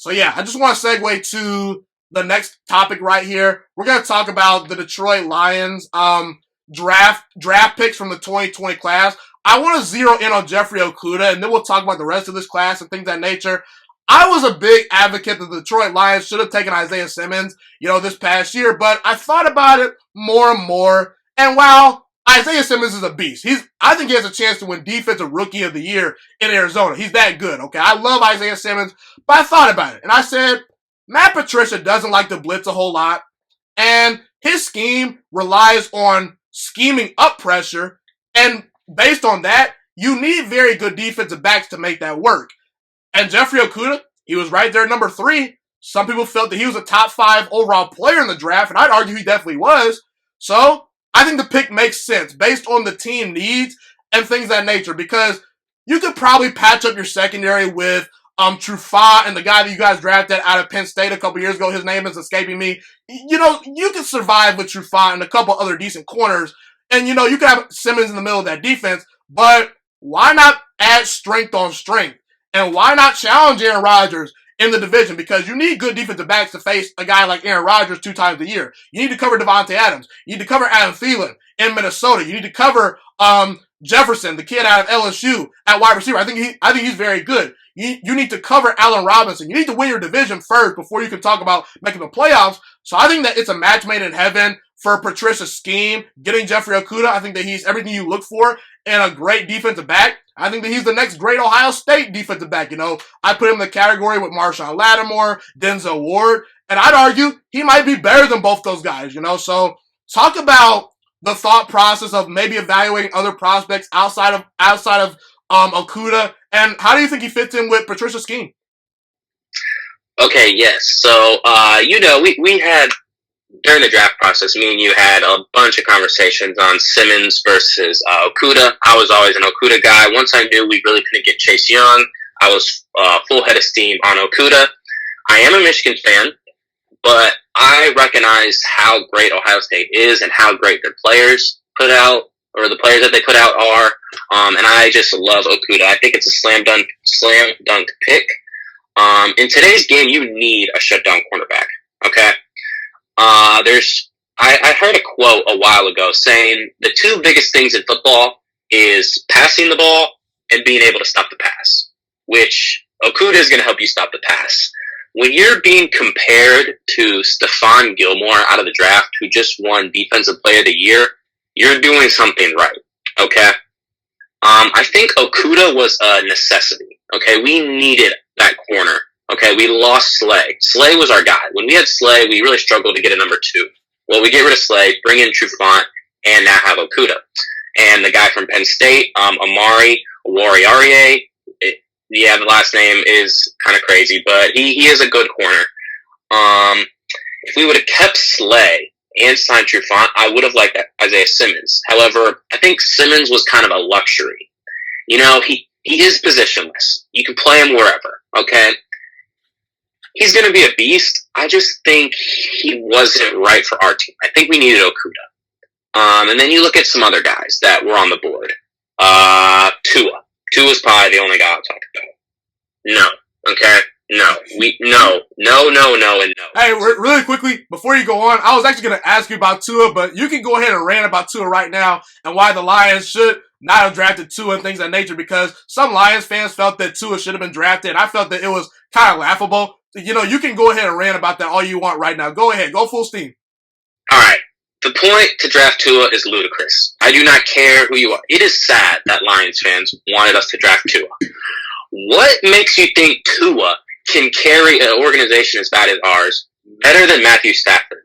So yeah, I just want to segue to the next topic right here. We're going to talk about the Detroit Lions draft picks from the 2020 class. I want to zero in on Jeffery Okudah, and then we'll talk about the rest of this class and things of that nature. I was a big advocate that the Detroit Lions should have taken Isaiah Simmons, this past year, but I thought about it more and more, and while Isaiah Simmons is a beast, I think he has a chance to win Defensive Rookie of the Year in Arizona. He's that good, okay? I love Isaiah Simmons, but I thought about it, and I said, Matt Patricia doesn't like to blitz a whole lot, and his scheme relies on scheming up pressure, and based on that, you need very good defensive backs to make that work. And Jeffery Okudah, he was right there at number 3. Some people felt that he was a top 5 overall player in the draft, and I'd argue he definitely was. So, I think the pick makes sense based on the team needs and things of that nature, because you could probably patch up your secondary with Trufant and the guy that you guys drafted out of Penn State a couple years ago. His name is escaping me. You can survive with Trufant and a couple other decent corners, and you could have Simmons in the middle of that defense, but why not add strength on strength? And why not challenge Aaron Rodgers in the division? Because you need good defensive backs to face a guy like Aaron Rodgers 2 times a year. You need to cover Devontae Adams. You need to cover Adam Thielen in Minnesota. You need to cover Jefferson, the kid out of LSU, at wide receiver. I think he's very good. You need to cover Allen Robinson. You need to win your division first before you can talk about making the playoffs. So I think that it's a match made in heaven for Patricia's scheme. Getting Jeffery Okudah, I think that he's everything you look for and a great defensive back. I think that he's the next great Ohio State defensive back. I put him in the category with Marshawn Lattimore, Denzel Ward, and I'd argue he might be better than both those guys. So talk about the thought process of maybe evaluating other prospects outside of Okudah, and how do you think he fits in with Patricia's scheme? Okay, yes. So we had, during the draft process, me and you had a bunch of conversations on Simmons versus Okudah. I was always an Okudah guy. Once I knew we really couldn't get Chase Young, I was full head of steam on Okudah. I am a Michigan fan, but I recognize how great Ohio State is and how great their players put out, or the players that they put out are. And I just love Okudah. I think it's a slam dunk pick. In today's game, you need a shutdown cornerback. Okay. I heard a quote a while ago saying the 2 biggest things in football is passing the ball and being able to stop the pass, which Okudah is going to help you stop the pass. When you're being compared to Stephon Gilmore out of the draft, who just won Defensive Player of the Year, you're doing something right. Okay. I think Okudah was a necessity. Okay. We needed that corner. Okay, we lost Slay. Slay was our guy. When we had Slay, we really struggled to get a number 2. Well, we get rid of Slay, bring in Trufant, and now have Okudah. And the guy from Penn State, Amari Warriare, the last name is kind of crazy, but he is a good corner. If we would have kept Slay and signed Trufant, I would have liked Isaiah Simmons. However, I think Simmons was kind of a luxury. He is positionless. You can play him wherever, okay? He's going to be a beast. I just think he wasn't right for our team. I think we needed Okudah. And then you look at some other guys that were on the board. Tua. Tua's probably the only guy I'll talk about. No. Okay? No. No, and no. Hey, really quickly, before you go on, I was actually going to ask you about Tua, but you can go ahead and rant about Tua right now and why the Lions should not have drafted Tua and things of that nature, because some Lions fans felt that Tua should have been drafted, and I felt that it was kind of laughable. You can go ahead and rant about that all you want right now. Go ahead. Go full steam. All right. The point to draft Tua is ludicrous. I do not care who you are. It is sad that Lions fans wanted us to draft Tua. What makes you think Tua can carry an organization as bad as ours better than Matthew Stafford?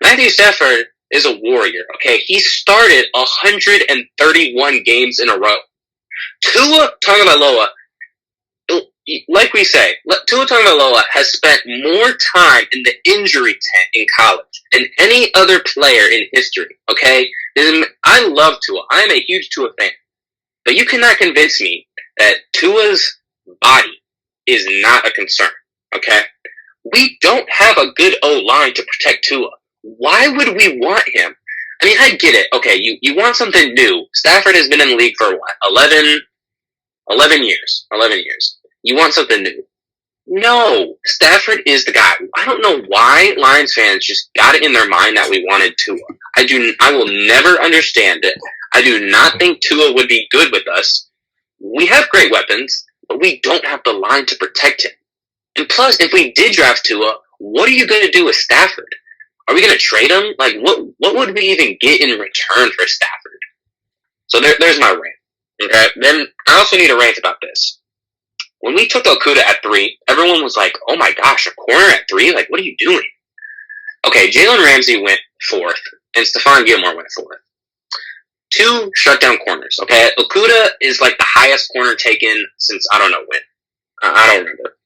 Matthew Stafford is a warrior, okay? He started 131 games in a row. Tua Tagovailoa, like we say, Tua Tagovailoa has spent more time in the injury tent in college than any other player in history, okay? I love Tua. I am a huge Tua fan. But you cannot convince me that Tua's body is not a concern, okay? We don't have a good O-line to protect Tua. Why would we want him? I mean, I get it. Okay, you want something new. Stafford has been in the league for what? 11 years. 11 years. You want something new. No, Stafford is the guy. I don't know why Lions fans just got it in their mind that we wanted Tua. I will never understand it. I do not think Tua would be good with us. We have great weapons, but we don't have the line to protect him. And plus, if we did draft Tua, what are you going to do with Stafford? Are we going to trade him? Like, what would we even get in return for Stafford? So there's my rant. Okay. Then I also need a rant about this. When we took Okudah at 3, everyone was like, "Oh my gosh, a corner at 3? Like, what are you doing?" Okay, Jalen Ramsey went 4th, and Stephon Gilmore went 4th. 2 shutdown corners. Okay, Okudah is like the highest corner taken since I don't know when. I don't remember.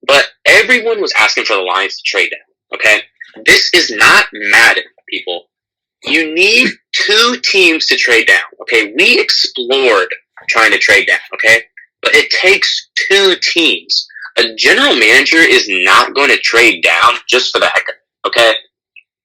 But everyone was asking for the Lions to trade down. Okay, this is not Madden, people. You need 2 teams to trade down. Okay, we explored trying to trade down. Okay, but it takes 2 teams. A general manager is not going to trade down just for the heck of it. Okay,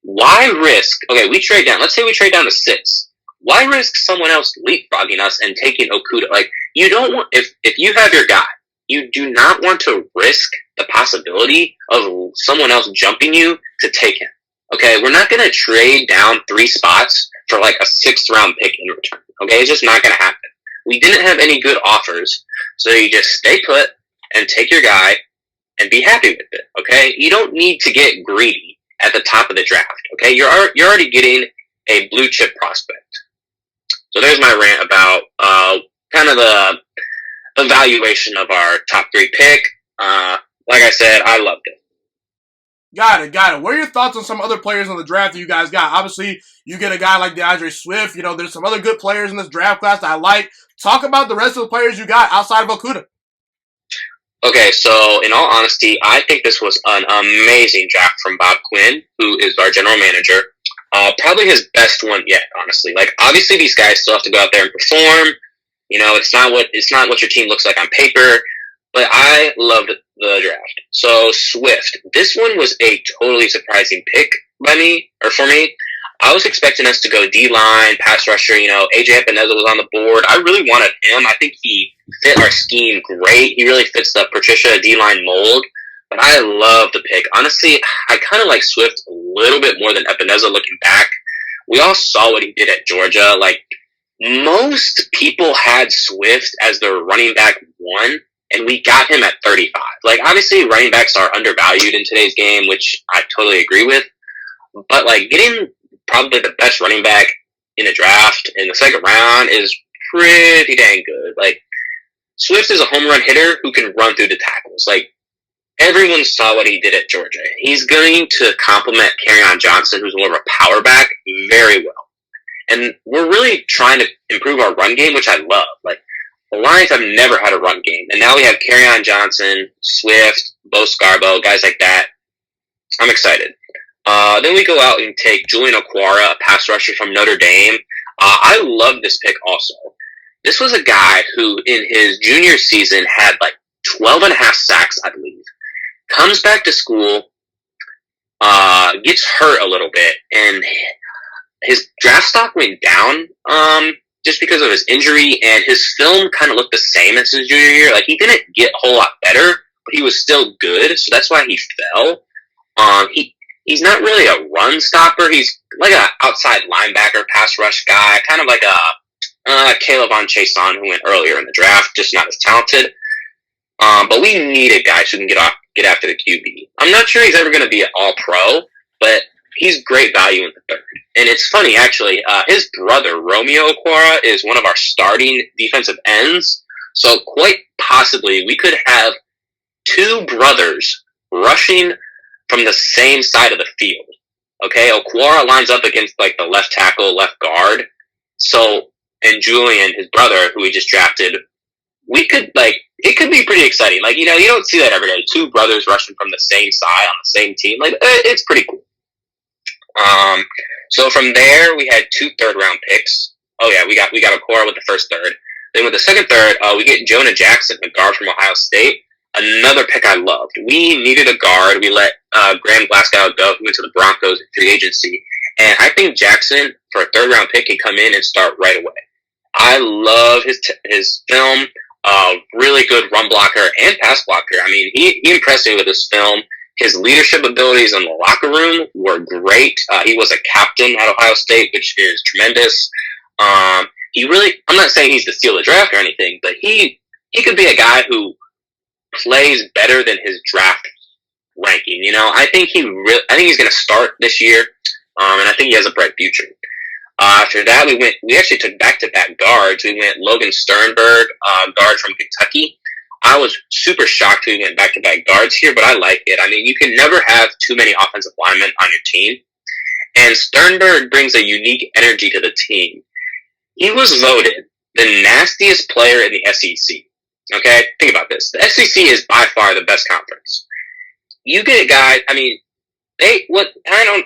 why risk? Okay, we trade down. Let's say we trade down to 6. Why risk someone else leapfrogging us and taking Okudah? Like, you don't want, if you have your guy, you do not want to risk the possibility of someone else jumping you to take him. Okay, we're not going to trade down 3 spots for like a 6th round pick in return. Okay, it's just not going to happen. We didn't have any good offers, so you just stay put and take your guy and be happy with it. Okay, you don't need to get greedy at the top of the draft. Okay, you're already getting a blue chip prospect. So there's my rant about kind of the evaluation of our top 3 pick. Like I said, I loved it. Got it. What are your thoughts on some other players in the draft that you guys got? Obviously, you get a guy like DeAndre Swift. You know, there's some other good players in this draft class that I like. Talk about the rest of the players you got outside of Okudah. Okay, so in all honesty, I think this was an amazing draft from Bob Quinn, who is our general manager. Probably his best one yet, honestly. Like, obviously, these guys still have to go out there and perform. You know, it's not what your team looks like on paper. But I loved the draft. So Swift, this one was a totally surprising pick for me. I was expecting us to go D-line, pass rusher. You know, AJ Epineza was on the board. I really wanted him. I think he fit our scheme great. He really fits the Patricia D-line mold. But I love the pick. Honestly, I kind of like Swift a little bit more than Epineza looking back. We all saw what he did at Georgia. Like, most people had Swift as their running back 1. And we got him at 35. Like, obviously, running backs are undervalued in today's game, which I totally agree with. But, like, getting probably the best running back in a draft in the 2nd round is pretty dang good. Like, Swift is a home run hitter who can run through the tackles. Like, everyone saw what he did at Georgia. He's going to complement Kerryon Johnson, who's more of a power back, very well. And we're really trying to improve our run game, which I love. Like, the Lions have never had a run game, and now we have Kerryon Johnson, Swift, Bo Scarborough, guys like that. I'm excited. Then we go out and take Julian Okwara, a pass rusher from Notre Dame. I love this pick also. This was a guy who, in his junior season, had like 12 and a half sacks, I believe. Comes back to school, gets hurt a little bit, and his draft stock went down. Just because of his injury, and his film kind of looked the same as his junior year. Like, he didn't get a whole lot better, but he was still good, so that's why he fell. He's not really a run stopper. He's like an outside linebacker, pass rush guy, kind of like a Caleb Von Chason who went earlier in the draft, just not as talented. But we needed guys who can get after the QB. I'm not sure he's ever going to be an all-pro, but he's great value in the 3rd. And it's funny, actually, his brother, Romeo Okwara, is one of our starting defensive ends. So quite possibly we could have 2 brothers rushing from the same side of the field. Okay, Okwara lines up against like the left tackle, left guard. So, and Julian, his brother, who we just drafted, we could it could be pretty exciting. Like, you know, you don't see that every day. 2 brothers rushing from the same side on the same team. Like, it's pretty cool. So from there, we had 2 third-round picks. Oh yeah, we got Okora with the 1st third. Then with the 2nd third, we get Jonah Jackson, a guard from Ohio State. Another pick I loved. We needed a guard. We let Graham Glasgow go. He went to the Broncos in free agency. And I think Jackson, for a 3rd-round pick, can come in and start right away. I love his film. really good run blocker and pass blocker. I mean, he impressed me with his film. His leadership abilities in the locker room were great. He was a captain at Ohio State, which is tremendous. I'm not saying he's the steal of the draft or anything, but he could be a guy who plays better than his draft ranking. I think I think he's going to start this year, and I think he has a bright future. After that, we actually took back-to-back guards. We went Logan Sternberg, guard from Kentucky. I was super shocked we went back-to-back guards here, but I like it. I mean, you can never have too many offensive linemen on your team. And Sternberg brings a unique energy to the team. He was voted the nastiest player in the SEC. Okay? Think about this. The SEC is by far the best conference. You get guys, I mean, I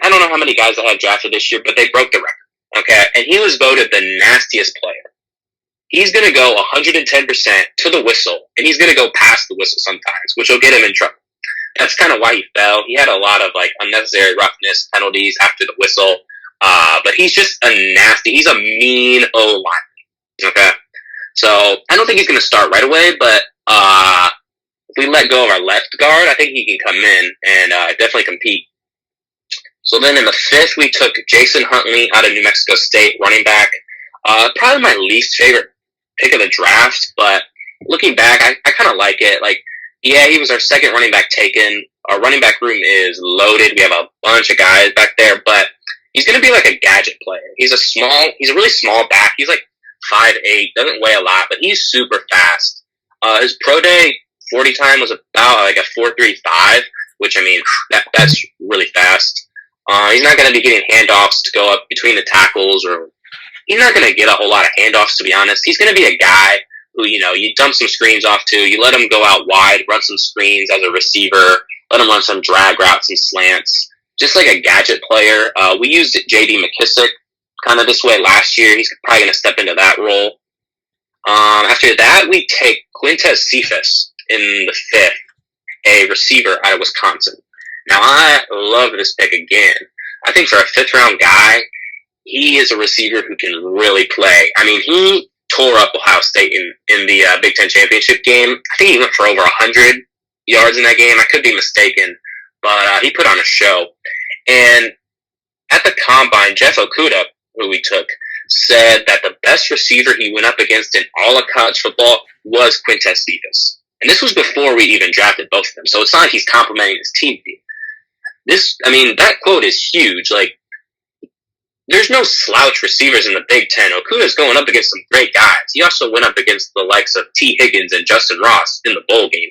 don't know how many guys they had drafted this year, but they broke the record. Okay? And he was voted the nastiest player. He's going to go 110% to the whistle, and he's going to go past the whistle sometimes, which will get him in trouble. That's kind of why he fell. He had a lot of unnecessary roughness penalties after the whistle, but he's just he's a mean O-lineman. Okay, so I don't think he's going to start right away, but if we let go of our left guard, I think he can come in and definitely compete. So then in the 5th, we took Jason Huntley out of New Mexico State, running back. Probably my least favorite pick of the draft, but looking back, I kind of like it. He was our second running back taken. Our running back room is loaded. We have a bunch of guys back there, but he's going to be like a gadget player. He's a really small back. He's like 5'8", doesn't weigh a lot, but he's super fast. His pro day 40 time was about like a 4.35, which I mean, that's really fast. He's not going to be getting handoffs to go up between the tackles, or he's not going to get a whole lot of handoffs, to be honest. He's going to be a guy who, you dump some screens off to, you let him go out wide, run some screens as a receiver, let him run some drag routes and slants, just like a gadget player. We used J.D. McKissick kind of this way last year. He's probably going to step into that role. After that, we take Quintez Cephas in the 5th, a receiver out of Wisconsin. Now, I love this pick again. I think for a 5th-round guy, he is a receiver who can really play. I mean, he tore up Ohio State in the Big Ten championship game. I think he went for over 100 yards in that game. I could be mistaken, but he put on a show. And at the combine, Jeff Okudah, who we took, said that the best receiver he went up against in all of college football was Quintez Cephas. And this was before we even drafted both of them. So it's not like he's complimenting his team. That quote is huge. There's no slouch receivers in the Big Ten. Okudah's going up against some great guys. He also went up against the likes of T. Higgins and Justin Ross in the bowl game.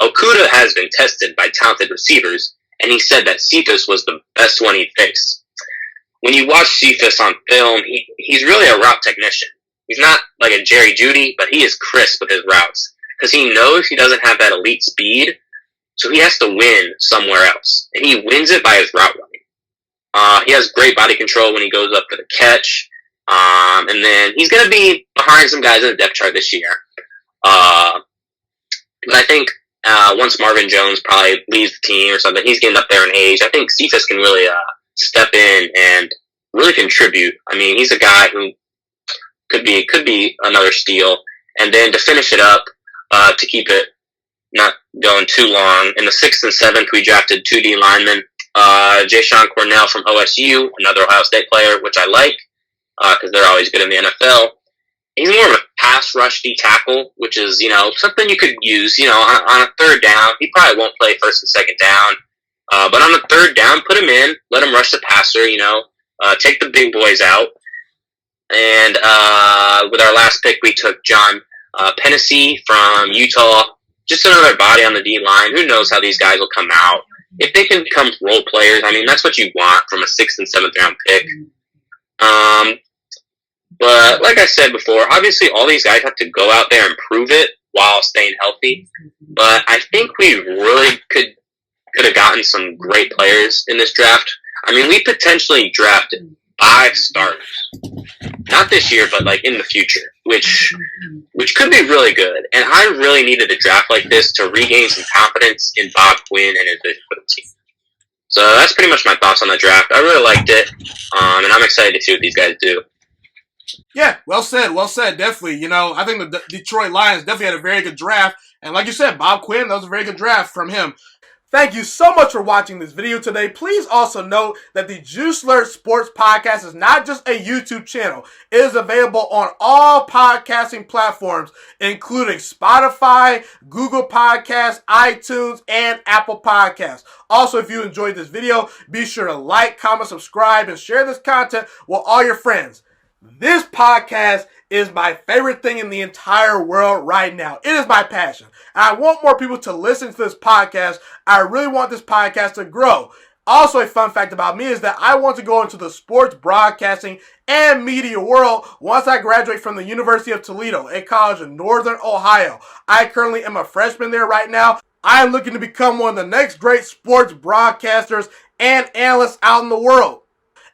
Okudah has been tested by talented receivers, and he said that Cephas was the best one he faced. When you watch Cephas on film, he's really a route technician. He's not like a Jerry Jeudy, but he is crisp with his routes because he knows he doesn't have that elite speed, so he has to win somewhere else, and he wins it by his route running. He has great body control when he goes up for the catch. And then he's going to be behind some guys in the depth chart this year. But I think once Marvin Jones probably leaves the team or something, he's getting up there in age. I think Cephas can really step in and really contribute. I mean, he's a guy who could be another steal. And then to finish it up, to keep it not going too long, in the 6th and 7th, we drafted 2 D linemen. Ja'Shawn Cornell from OSU, another Ohio State player, which I like, because they're always good in the NFL. He's more of a pass rush D tackle, which is, something you could use, on a 3rd down. He probably won't play 1st and 2nd down. But on a 3rd down, put him in, let him rush the passer, take the big boys out. And, with our last pick, we took John, Pennisy from Utah. Just another body on the D line. Who knows how these guys will come out. If they can become role players, that's what you want from a 6th and 7th round pick. But like I said before, obviously all these guys have to go out there and prove it while staying healthy. But I think we really could have gotten some great players in this draft. We potentially drafted 5 starters. Not this year, but in the future, which could be really good. And I really needed a draft like this to regain some confidence in Bob Quinn and his vision for the team. So that's pretty much my thoughts on the draft. I really liked it, and I'm excited to see what these guys do. Yeah, well said, definitely. You know, I think the Detroit Lions definitely had a very good draft. And like you said, Bob Quinn, that was a very good draft from him. Thank you so much for watching this video today. Please also note that the Juice Alert Sports Podcast is not just a YouTube channel. It is available on all podcasting platforms, including Spotify, Google Podcasts, iTunes, and Apple Podcasts. Also, if you enjoyed this video, be sure to like, comment, subscribe, and share this content with all your friends. This podcast is my favorite thing in the entire world right now. It is my passion. And I want more people to listen to this podcast. I really want this podcast to grow. Also, a fun fact about me is that I want to go into the sports broadcasting and media world once I graduate from the University of Toledo, a college in Northern Ohio. I currently am a freshman there right now. I am looking to become one of the next great sports broadcasters and analysts out in the world.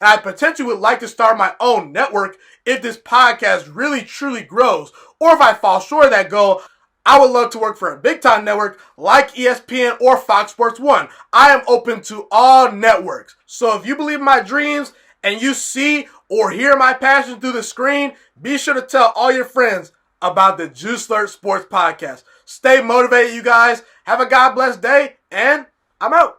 And I potentially would like to start my own network if this podcast really truly grows. Or if I fall short of that goal, I would love to work for a big time network like ESPN or Fox Sports 1. I am open to all networks. So if you believe in my dreams and you see or hear my passion through the screen, be sure to tell all your friends about the Juice Alert Sports Podcast. Stay motivated, you guys. Have a God bless day, and I'm out.